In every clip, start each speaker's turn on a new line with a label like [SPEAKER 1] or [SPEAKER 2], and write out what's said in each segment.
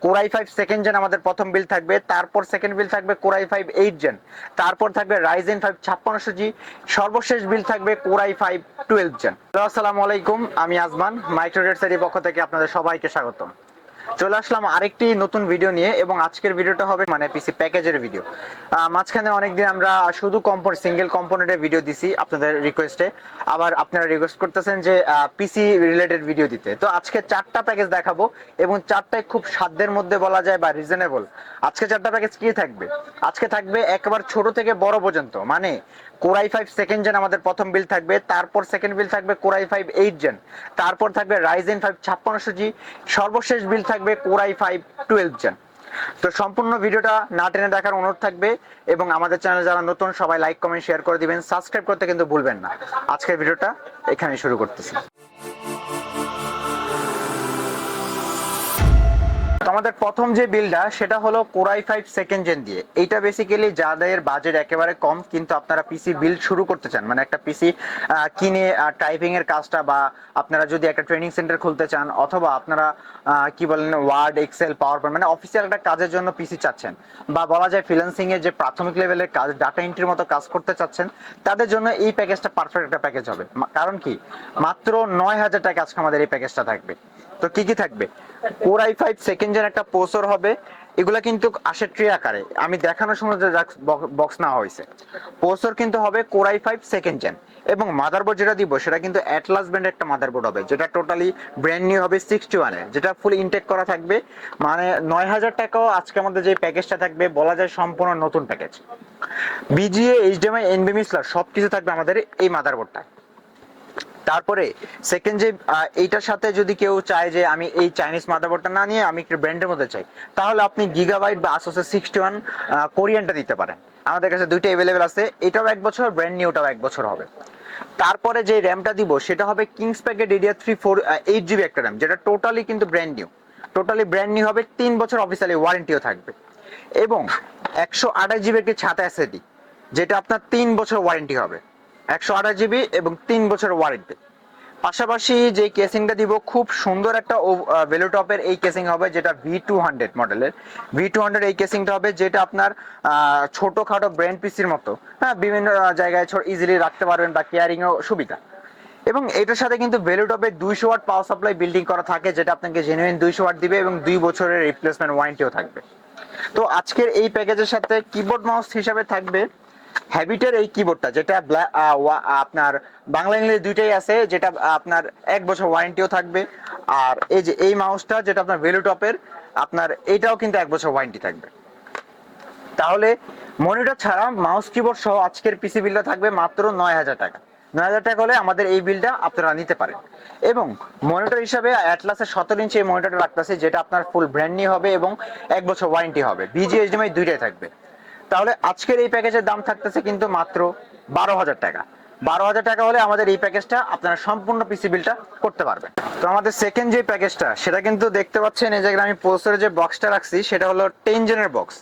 [SPEAKER 1] Core i 5 second gen আমাদের প্রথম বিল থাকবে, তারপর সেকেন্ড বিল থাকবে কোরাই 5 8 জেন, তারপর থাকবে রাইজেন 5 5600G, সর্বশেষ বিল থাকবে কোরাই 5 12 জেন। আসসালামু আলাইকুম, আমি আজমান, মাইক্রোডেটসের পক্ষ থেকে আপনাদের সবাইকে স্বাগতম। চলে আসলাম আরেকটি নতুন ভিডিও নিয়ে, এবং আজকের ভিডিওটা হবে পিসি প্যাকেজের ভিডিও। মাঝখানে অনেকদিন আমরা শুধু সিঙ্গেল কম্পোনেন্টের ভিডিও দিছি আপনাদের রিকোয়েস্টে, আবার আপনারা রিকোয়েস্ট করতেছেন যে পিসি রিলেটেড ভিডিও দিতে। তো আজকে চারটা প্যাকেজ দেখাবো, এবং চারটাই খুব সাধ্যের মধ্যে বলা যায় বা রিজনেবল। আজকে চারটা প্যাকেজ কি থাকবে? আজকে থাকবে একেবারে ছোট থেকে বড় পর্যন্ত, মানে কোরাই 5 সেকেন্ড জেন আমাদের প্রথম বিল থাকবে, তারপর সেকেন্ড বিল থাকবে কোরাই 5 8 জেন, তারপর থাকবে রাইজেন 5 5600G, সর্বশেষ বিল থাকবে কোরাই 5 12 জেন। তো সম্পূর্ণ ভিডিওটা না টেনে দেখার অনুরোধ থাকবে, এবং আমাদের চ্যানেলে যারা নতুন সবাই লাইক কমেন্ট শেয়ার করে দিবেন, সাবস্ক্রাইব করতে কিন্তু ভুলবেন না। আজকের ভিডিওটা এখানেই শুরু করতেছি। আমাদের প্রথম যে বিলটা সেটা হলো কোরাই 5 সেকেন্ড জেন দিয়ে। এইটা বেসিক্যালি যাদের বাজেট একেবারে কম, কিন্তু আপনারা পিসি বিল্ড শুরু করতে চান, মানে একটা পিসি কিনে টাইপিং এর কাজটা, বা আপনারা যদি একটা ট্রেনিং সেন্টার খুলতে চান, অথবা আপনারা কি বলেন ওয়ার্ড এক্সেল পাওয়ার পয়েন্ট মানে অফিসিয়াল একটা কাজের জন্য পিসি চাচ্ছেন, বা বলা যায় ফ্রিল্যান্সিং এর যে প্রাথমিক লেভেলের কাজ ডাটা এন্ট্রির মতো কাজ করতে চাচ্ছেন, তাদের জন্য এই প্যাকেজটা পারফেক্ট একটা প্যাকেজ হবে। কারণ কি, মাত্র 9000 টাকা আজকে আমাদের এই প্যাকেজটা থাকবে। তো কি কি থাকবে? কোরাই 5 সেকেন্ড জেন একটা প্রসেসর হবে। এগুলা কিন্তু আসে ট্রে আকারে, আমি দেখানোর সময় যে বক্স না হয়েছে। প্রসেসর কিন্তু হবে কোরাই 5 সেকেন্ড জেন, এবং মাদারবোর্ড যেটা দিব সেটা কিন্তু অ্যাটলাস ব্র্যান্ডের একটা মাদারবোর্ড হবে, যেটা টোটালি ব্র্যান্ড নিউ হবে 61 এর, যেটা ফুল ইনটেক করা থাকবে। মানে 9000 টাকাও আজকে আমাদের যে প্যাকেজটা থাকবে বলা যায় সম্পূর্ণ নতুন package. VGA HDMI NVMe slot সবকিছু থাকবে আমাদের এই মাদারবোর্ডটা। তারপরে সেকেন্ড যে এইটার সাথে যদি কেউ চায় যে আমি এই চাইনিজ মাদারবোর্ডটা না নিয়ে আমি একটু ব্র্যান্ডের মধ্যে চাই, তাহলে আপনি গিগাবাইট বা আসুসের 61 কোরিয়ানটা দিতে পারেন। আমাদের কাছে দুইটা অ্যাভেলেবেল আছে, এটাও 1 বছর, ব্র্যান্ড নিউটাও 1 বছর হবে। তারপরে যে র্যামটা দিব সেটা হবে কিংস প্যাকেট DDR3 8GB একটা র্যাম, যেটা টোটালি কিন্তু ব্র্যান্ড নিউ হবে, 3 বছর অফিসিয়ালি ওয়ারেন্টিও থাকবে। এবং 128GB একটি ছাতা এসএসডি, যেটা আপনার 3 বছর ওয়ারেন্টি হবে, 128GB এবং 3 বছর ওয়ারেন্টি। পাশাপাশি যে কেসিংটা দিব, খুব সুন্দর একটা ভেলোটপের এই কেসিং হবে, যেটা V200 মডেলের। V200 এই কেসিংটা হবে, যেটা আপনার ছোটখাটো ব্র্যান্ড পিসির মতো, হ্যাঁ, বিভিন্ন জায়গায় ইজিলি রাখতে পারবেন বা কেয়ারিং ও সুবিধা। এবং এটার সাথে কিন্তু ভেলোটপে 200 ওয়াট পাওয়ার সাপ্লাই বিল্ডিং করা থাকে, যেটা আপনাকে জেনুইন 200 ওয়াট দিবে, এবং 2 বছরের রিপ্লেসমেন্ট ওয়ারেন্টিও থাকবে। তো আজকের এই প্যাকেজের সাথে কিবোর্ড মাউস হিসাবে থাকবে হ্যাবিটের এই কিবোর্ডটা, যেটা আপনার বাংলা ইংলিশ দুইটাই আছে, যেটা আপনার 1 বছর ওয়ারেন্টিও থাকবে। আর এই যে এই মাউসটা, যেটা আপনার ভেলুটপের, আপনার এটাও কিন্তু 1 বছর ওয়ারেন্টি থাকবে। তাহলে মনিটর ছাড়া মাউস কিবোর্ড সহ আজকের পিসি বিলটা থাকবে মাত্র 9000 টাকা। 9000 টাকা হলে আমাদের এই বিলটা আপনারা নিতে পারেন। এবং মনিটর হিসাবে অ্যাটলাসের 17 ইঞ্চি এই মনিটরটা রাখতেছে, যেটা আপনার ফুল ব্র্যান্ড নিউ হবে, এবং 1 বছর ওয়ারেন্টি হবে, BGHDMI দুইটাই থাকবে। তাহলে আজকের এই প্যাকেজের দাম থাকতেছে কিন্তু মাত্র 12,000 টাকা। 12,000 টাকা হলে আমাদের এই প্যাকেজটা আপনারা সম্পূর্ণ পিসি বিলটা করতে পারবেন। তো আমাদের সেকেন্ড যে প্যাকেজটা, সেটা কিন্তু দেখতে পাচ্ছেন এই জায়গায় আমি প্রসেসরের যে বক্সটা রাখছি সেটা হলো 10 জেনের বক্স।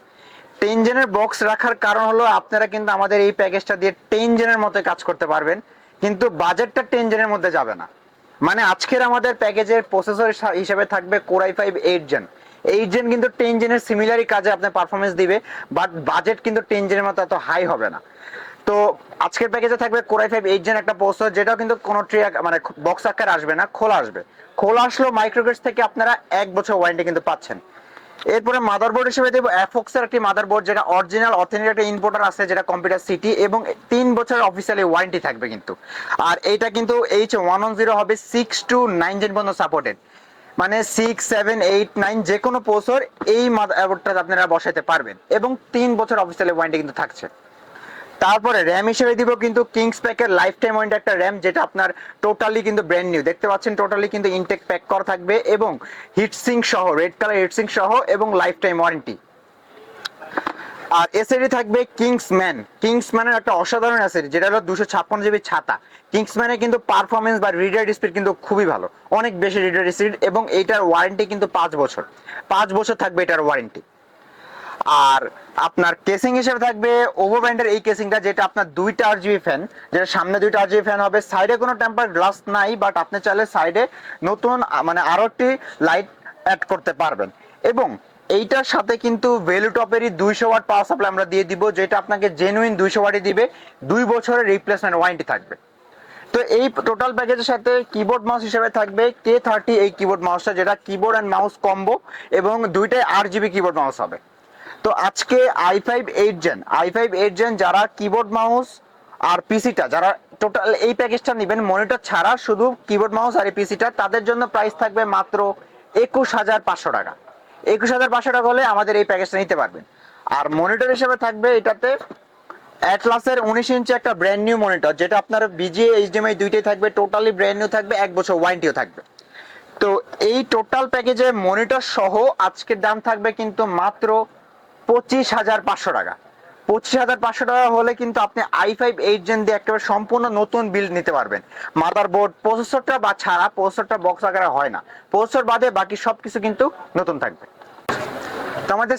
[SPEAKER 1] 10 জেনের বক্স রাখার কারণ হলো আপনারা কিন্তু আমাদের এই প্যাকেজটা দিয়ে 10 জেনের মতো কাজ করতে পারবেন, কিন্তু বাজেটটা 10 জেনের মধ্যে যাবে না। মানে আজকের আমাদের প্যাকেজের প্রসেসর হিসেবে থাকবে কোরাই 5 8 জেন। 8 জেন কিন্তু 10 জেনের সিমিলারই কাজে আপনার পারফরমেন্স দিবে, বাট বাজেট কিন্তু 10 জেনের মতো এত হাই হবে না। তো আজকের প্যাকেজে থাকবে কোরাই 5 8 জেন একটা প্রসেসর, যেটাও কিন্তু কোনো ট্রে মানে বক্স আকার আসবে না, খোলা আসবে। খোলা আসলেও মাইক্রোগ্রেডস থেকে আপনারা 1 বছর ওয়ারেন্টি কিন্তু পাচ্ছেন। এরপরে মাদারবোর্ড হিসেবে দেব অ্যাফক্স এর একটি মাদারবোর্ড, যেটা অরিজিনাল অথেন্টিক একটা ইম্পোর্টার আছে, যেটা কম্পিউটার সিটি, এবং 3 বছর অফিসিয়ালি ওয়ারেন্টি থাকবে কিন্তু। আর এইটা কিন্তু H110 হবে 6 to 9 জেন পর্যন্ত সাপোর্টেড, মানে 6 7 8 9 যে কোনো প্রসেসর এই মাদারবোর্ডটা আপনারা বসাতে পারবেন, এবং 3 বছর অফিসিয়ালি ওয়ারেন্টি কিন্তু থাকছে। তারপরে র্যাম হিসেবে দিব কিন্তু কিংস প্যাকের লাইফ টাইম ওয়ারেন্টি একটা র্যাম, যেটা আপনার টোটালি কিন্তু ব্র্যান্ড নিউ, দেখতে পাচ্ছেন টোটালি কিন্তু ইনটেক প্যাক করা থাকবে, এবং হিটসিঙ্ক সহ, রেড কালার হিটসিঙ্ক সহ, এবং লাইফ টাইম ওয়ারেন্টি। আর এসএডি থাকবে কিংসম্যানের একটা অসাধারণ এসএডি, যেটা হলো 256GB ছাতা। কিংসম্যানের কিন্তু পারফরমেন্স বা রিডার স্পিড কিন্তু খুবই ভালো, অনেক বেশি রিডার স্পিড, এবং এইটার ওয়ারেন্টি কিন্তু 5 বছর। 5 বছর থাকবে এটার ওয়ারেন্টি। আর আপনার কেসিং হিসেবে থাকবে ওভো ব্র্যান্ডের এই কেসিংটা, যেটা আপনার 2টা RGB ফ্যান, যেটা সামনে 2টা RGB ফ্যান হবে, সাইডে কোনো টেম্পার গ্লাস নাই, বাট আপনি চাইলে সাইডে নতুন মানে আরো একটি লাইট অ্যাড করতে পারবেন। এবং এইটার সাথে কিন্তু ভ্যালুটপেরই 200 ওয়াট পাওয়ার সাপ্লাই আমরা দিয়ে দিব, যেটা আপনাকে জেনুইন 200 ওয়াটই দিবে, 2 বছরের রিপ্লেসমেন্ট ওয়ারেন্টি থাকবে। তো এই টোটাল প্যাকেজের সাথে কিবোর্ড মাউস হিসেবে থাকবে K30 এই কিবোর্ড মাউসটা, যেটা কিবোর্ড অ্যান্ড মাউস কম্বো, এবং দুইটাই 8 GB কিবোর্ড মাউস হবে। তো আজকে i5 8 জেন যারা কিবোর্ড মাউস আর পিসিটা, যারা টোটাল এই প্যাকেজটা নেবেন মনিটর ছাড়া, শুধু কিবোর্ড মাউস আর এই পিসিটা, তাদের জন্য প্রাইস থাকবে মাত্র 21,500 টাকা। 21,500 টাকা হলে আমাদের এই প্যাকেজটা নিতে পারবেন। আর মনিটর হিসেবে থাকবে এটাতে অ্যাটলাসের 19 ইঞ্চি একটা ব্র্যান্ড নিউ মনিটর, যেটা আপনার বিজিএ এইচডিএমআই দুইটাই থাকবে, টোটালি ব্র্যান্ড নিউ থাকবে, 1 বছর ওয়ারেন্টিও থাকবে। তো এই টোটাল প্যাকেজে মনিটর সহ আজকের দাম থাকবে কিন্তু মাত্র 25,500 টাকা। 25,500 টাকা হলে কিন্তু আপনি i5 8 জেন দিয়ে একেবারে সম্পূর্ণ নতুন বিল্ড নিতে পারবেন। মাদারবোর্ড, প্রসেসরটা বা ছাড়া, প্রসেসরটা বক্স আকারে হয় না, প্রসেসর বাদে বাকি সবকিছু কিন্তু নতুন থাকবে। তো আমাদের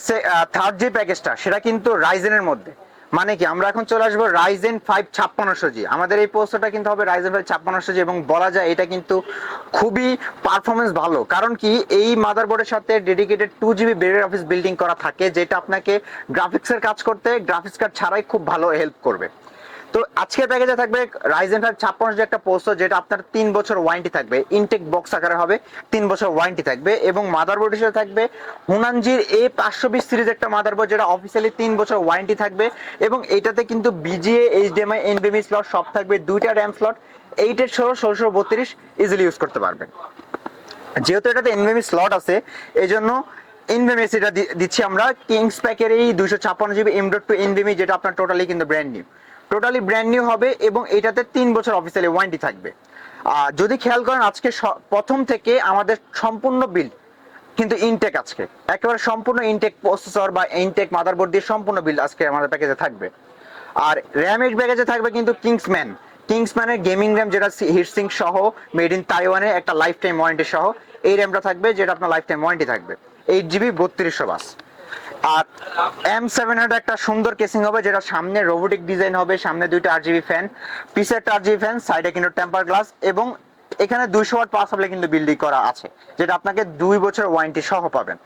[SPEAKER 1] থার্ড যে প্যাকেজটা সেটা কিন্তু রাইজেনের মধ্যে, মানে কি আমরা এখন চলে আসবো রাইজেন 5 5600G। আমাদের এই প্রসেসরটা কিন্তু হবে রাইজেন 5 5600G, এবং বলা যায় এটা কিন্তু খুবই পারফরমেন্স ভালো। কারণ কি, এই মাদারবোর্ডের সাথে dedicated 2 GB barrier office building করা থাকে, যেটা আপনাকে গ্রাফিক্সের কাজ করতে গ্রাফিক্স কার্ড ছাড়াই খুব ভালো হেল্প করবে। তো আজকের প্যাকেজে থাকবে রাইজেন 5 5600G একটা প্রসেসর, যেটা আপনার 3 বছর ওয়ারেন্টি থাকবে, ইনটেক বক্স আকারে হবে, 3 বছর ওয়ারেন্টি থাকবে। এবং মাদারবোর্ড হিসেবে থাকবে হুনানজির A520 সিরিজ একটা মাদারবোর্ড, যেটা অফিসিয়ালি 3 বছর ওয়ারেন্টি থাকবে। এবং এইটাতে কিন্তু বিজিএ এইচডিএমআই এনভিএমই স্লট সব থাকবে, দুইটা র্যাম স্লট, 8/16 1632 ইজিলি ইউজ করতে পারবেন। যেহেতু এটাতে এনভিএমই স্লট আছে, এই জন্য এনভিএমই এটা দিচ্ছি আমরা কিংস প্যাকের এই 256GB M.2 এনভিএমই, যেটা আপনার টোটালি কিন্তু ব্র্যান্ড নিউ হবে, এবং এটাতে 3 বছর অফিসিয়ালি ওয়ারেন্টি থাকবে। যদি খেয়াল করেন আজকে প্রথম থেকে আমাদের সম্পূর্ণ বিল্ড কিন্তু ইনটেক, আজকে একেবারে সম্পূর্ণ ইনটেক প্রসেসর বা ইনটেক মাদারবোর্ড দিয়ে সম্পূর্ণ বিল্ড আজকে আমাদের প্যাকেজে থাকবে। আর র্যাম এর প্যাকেজে থাকবে কিন্তু কিংসম্যানের গেমিং র্যাম, যেটা হিটসিঙ্ক সহ, মেড ইন তাইওয়ানের একটা লাইফ টাইম ওয়ারেন্টি সহ এই র্যামটা থাকবে, যেটা আপনার লাইফ টাইম ওয়ারেন্টি থাকবে, 8 GB 3200 বাস। আর M700 একটা সুন্দর কেসিং হবে, যেটা সামনে রোবোটিক ডিজাইন হবে, সামনে দুইটা 8 GB ফ্যান, পিছে একটা 8 GB ফ্যান, সাইডে কিন্তু টেম্পার গ্লাস, এবং এখানে 200 ওয়াট পাওয়ার সাপ্লাই কিন্তু বিল্ডিং করা আছে, যেটা আপনাকে 2 বছর ওয়ারেন্টি সহ পাবেন।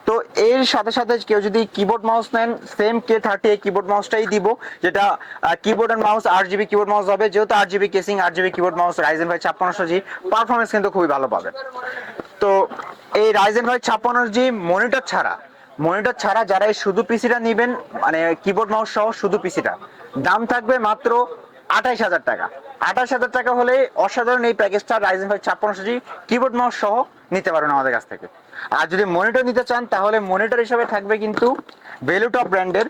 [SPEAKER 1] তো এর সাথে সাথে কেউ যদি কিবোর্ড মাউস নেন, সেম K30 এই কিবোর্ড মাউসটাই দিব, যেটা keyboard and mouse 8 GB keyboard mouse হবে, যেহেতু 8 GB casing, 8 GB keyboard mouse, Ryzen 5 5600G, performance কিন্তু খুবই ভালো পাবেন। তো এই রাইজেন 5 5600G মনিটর ছাড়া যারা এই শুধু পিসিটা নেবেন, মানে কিবোর্ড মাউস সহ শুধু পিসিটা, দাম থাকবে মাত্র 28,000 টাকা। 28,000 টাকা হলে অসাধারণ এই প্যাকেজটা রাইজেন 5 5600G কিবোর্ড মাউস সহ নিতে পারবেন আমাদের কাছ থেকে। আর যদি মনিটর নিতে চান, তাহলে মনিটর হিসাবে থাকবে কিন্তু ভ্যালুটপ ব্র্যান্ডের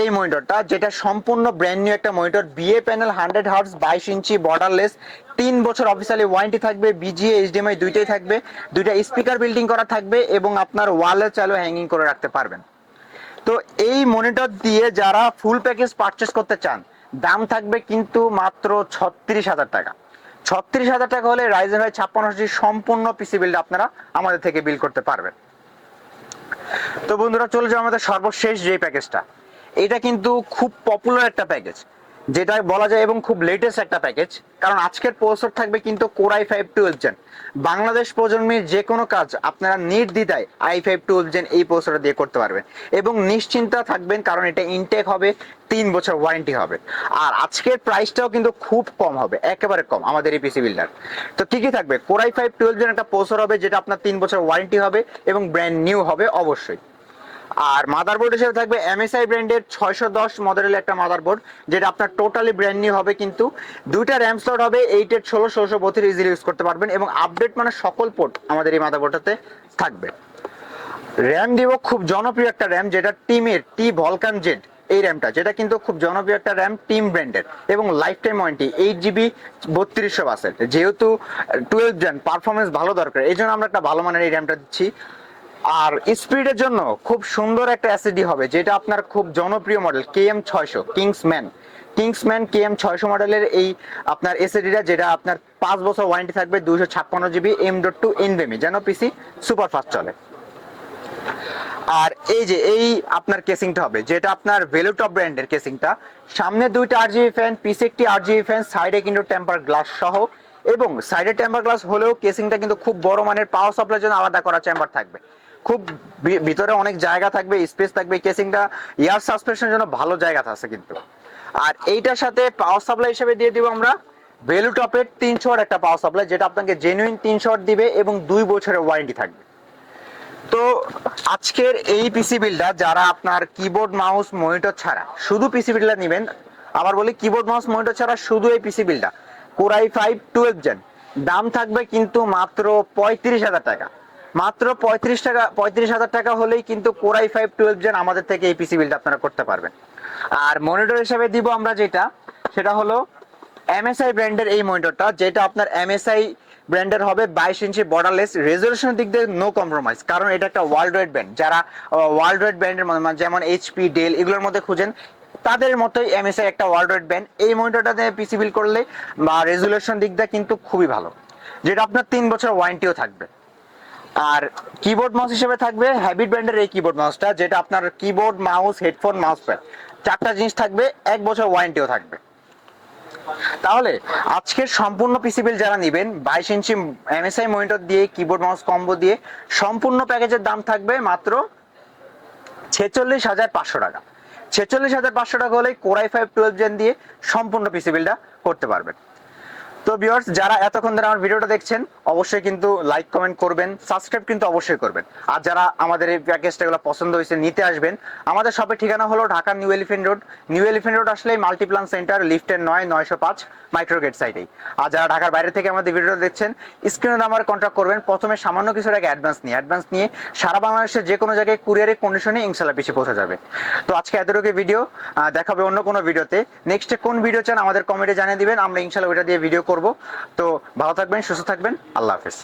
[SPEAKER 1] এই মনিটরটা, যেটা সম্পূর্ণ ব্র্যান্ড নিউ একটা মনিটর, বিএ প্যানেল, 100 Hz, 22 ইঞ্চি, বর্ডারলেস, 3 বছর অফিসিয়ালি ওয়ারেন্টি থাকবে, বিজিএ এইচডিএমআই দুইটাই থাকবে, দুইটা স্পিকার বিল্ডিং করা থাকবে, এবং আপনার ওয়ালে চালু হ্যাঙ্গিং করে রাখতে পারবেন। তো এই মনিটর দিয়ে যারা ফুল প্যাকেজ পারচেস করতে চান, দাম থাকবে কিন্তু মাত্র 36,000 টাকা। 36,000 টাকা হলে রাইজেন 5 5600G সম্পূর্ণ পিসি বিল্ড আপনারা আমাদের থেকে বিল করতে পারবেন। তো বন্ধুরা, চলে যাও আমাদের সর্বশেষ যে প্যাকেজটা, এটা কিন্তু খুব পপুলার একটা প্যাকেজ, যেটা বলা যায়, এবং খুব লেটেস্ট একটা প্যাকেজ। কারণ আজকের প্রসেসর থাকবে কিন্তু Core i5 12 Gen। বাংলাদেশ প্রজন্মের যে কোনো কাজ আপনারা নির্দ্বিধায় i5 12 Gen এই প্রসেসরটা দিয়ে করতে পারবেন, এবং নিশ্চিন্তা থাকবেন, কারণ এটা ইনটেক হবে, 3 বছর ওয়ারেন্টি হবে। আর আজকের প্রাইসটাও কিন্তু খুব কম হবে, একেবারে কম আমাদের এই পিসি বিল্ডার। তো কি কি থাকবে, Core i5 12 Gen একটা প্রসেসর হবে, যেটা আপনার 3 বছর ওয়ারেন্টি হবে, এবং ব্র্যান্ড নিউ হবে অবশ্যই। আর মাদারবোর্ড হিসেবে থাকবে MSI ব্র্যান্ডের 610 মডেলের একটা মাদারবোর্ড, যেটা আপনার টোটালি ব্র্যান্ড নিউ হবে, কিন্তু দুইটা র্যাম স্লট হবে, 8/16 1632 ইজিলি ইউজ করতে পারবেন, এবং আপডেট মানে সকল পোর্ট আমাদের এই মাদারবোর্ডটাতে থাকবে। র্যাম দিব খুব জনপ্রিয় একটা র্যাম, যেটা টিমের ভলকান জেড এই র্যামটা, যেটা কিন্তু খুব জনপ্রিয় একটা র্যাম, টিম ব্র্যান্ডের, এবং লাইফ টাইম ওয়ারেন্টি, 8 GB 3200 বাসের। যেহেতু 12 Gen পারফরমেন্স ভালো দরকার, এই জন্য আমরা একটা ভালো মানের এই র্যামটা দিচ্ছি। আর স্পিডের জন্য খুব সুন্দর একটা এসএসডি হবে, যেটা আপনার খুব জনপ্রিয় মডেল KM600 কিংসম্যান KM600 মডেলের এই আপনার এসএসডিটা, যেটা আপনার 5 বছর ওয়ারেন্টি থাকবে, 256GB M.2 NVMe, যেন পিসি সুপার ফাস্ট চলে। আর এই যে এই আপনার কেসিংটা হবে, যেটা আপনার ভ্যালুটপ ব্র্যান্ডের কেসিংটা, সামনে দুইটা 8 GB ফ্যান, পিছে একটি 8 GB ফ্যান, সাইডে কিন্তু টেম্পার গ্লাস সহ, এবং সাইডে টেম্পার গ্লাস হলেও কেসিংটা কিন্তু খুব বড় মানের, পাওয়ার সাপ্লাইয়ের জন্য আলাদা করা চেম্বার থাকবে। খুব ভিতরে অনেক জায়গা থাকবে, স্পেস থাকবে, কেসিংটা এয়ার সাসপেনশনের জন্য ভালো জায়গা আছে কিন্তু। আর এইটার সাথে পাওয়ার সাপ্লাই হিসেবে দিয়ে দিব আমরা ভ্যালু টপের 300 ওয়াট একটা পাওয়ার সাপ্লাই, যেটা আপনাকে জেনুইন 300 ওয়াট দিবে এবং 2 বছরের ওয়ারেন্টি থাকবে। তো আজকের এই পিসি বিলটা যারা আপনার কিবোর্ড মাউস মনিটর ছাড়া শুধু পিসি বিলটা নেবেন, আবার বলি কিবোর্ড মাউস মনিটর ছাড়া শুধু এই পিসি বিলটা কোরাই 5 12 জেন, দাম থাকবে কিন্তু মাত্র 35,000 টাকা। মাত্র 35,000 টাকা হলেই কিন্তু কোরাই 5 12 জেন আমাদের থেকে এই পিসি বিলটা আপনারা করতে পারবেন। আর মনিটর হিসেবে দিব আমরা যেটা, সেটা হলো এমএসআই ব্র্যান্ডের এই মনিটরটা, যেটা আপনার এমএসআই ব্র্যান্ডের হবে 22 ইঞ্চি বর্ডারলেস, রেজলিউশনের দিক দিয়ে নো কম্প্রোমাইজ, কারণ এটা একটা ওয়ার্ল্ড ওয়াইড ব্র্যান্ড। যারা ওয়ার্ল্ড ওয়াইড ব্র্যান্ডের যেমন এইচপি, ডেল এগুলোর মধ্যে খুঁজেন, তাদের মতোই এমএসআই একটা ওয়ার্ল্ড ওয়াইড ব্র্যান্ড। এই মনিটরটাতে পিসি বিল করলে বা রেজলিউশন দিক দিয়ে কিন্তু খুবই ভালো, যেটা আপনার 3 বছর ওয়ারেন্টিও থাকবে। আর কিবোর্ড মাউস হিসেবে থাকবে হ্যাবিট ব্র্যান্ডের এই কিবোর্ড মাউসটা, যেটা আপনার keyboard mouse headphone mouse pad 4টা জিনিস থাকবে, 1 বছর ওয়ারেন্টিও থাকবে। তাহলে আজকের সম্পূর্ণ পিসি বিল যারা নেবেন 22 ইঞ্চি এমএসআই মনিটর দিয়ে কিবোর্ড মাউস কম্বো দিয়ে, সম্পূর্ণ প্যাকেজের দাম থাকবে মাত্র 46,500 টাকা। 46,500 টাকা হলে কোরাই 5 12 জেন দিয়ে সম্পূর্ণ পিসি বিলটা করতে পারবেন। তো ভিউয়ার্স, যারা এতক্ষণ ধরে আমার ভিডিওটা দেখছেন অবশ্যই কিন্তু লাইক কমেন্ট করবেন, সাবস্ক্রাইব কিন্তু অবশ্যই করবেন। আর যারা আমাদের এই প্যাকেজটা এগুলো পছন্দ হয়েছে নিতে আসবেন, আমাদের শপের ঠিকানা হলো Dhaka new elephant road. New elephant road আসলেই মাল্টিপ্লান সেন্টার, লিফটের 9/905 মাইক্রোগেট সাইটেই। আর যারা ঢাকার বাইরে থেকে আমাদের ভিডিওটা দেখছেন, স্ক্রিনে নাম্বার কন্ট্যাক্ট করবেন। প্রথমে সামান্য কিছু টাকা অ্যাডভান্স নিয়ে সারা বাংলাদেশের যে কোনো জায়গায় কুরিয়ারের কন্ডিশনে ইনশাল্লাহ পিছিয়ে পৌঁছে যাবে। তো আজকে এতটুকু ভিডিও, দেখাবে অন্য কোনো ভিডিওতে। নেক্সটে কোন ভিডিও চান আমাদের কমেন্টে জানিয়ে দিবেন, আমরা ইনশাল্লাহ ওইটা দিয়ে ভিডিও করব। তো ভালো থাকবেন, সুস্থ থাকবেন, আল্লাহ হাফেজ।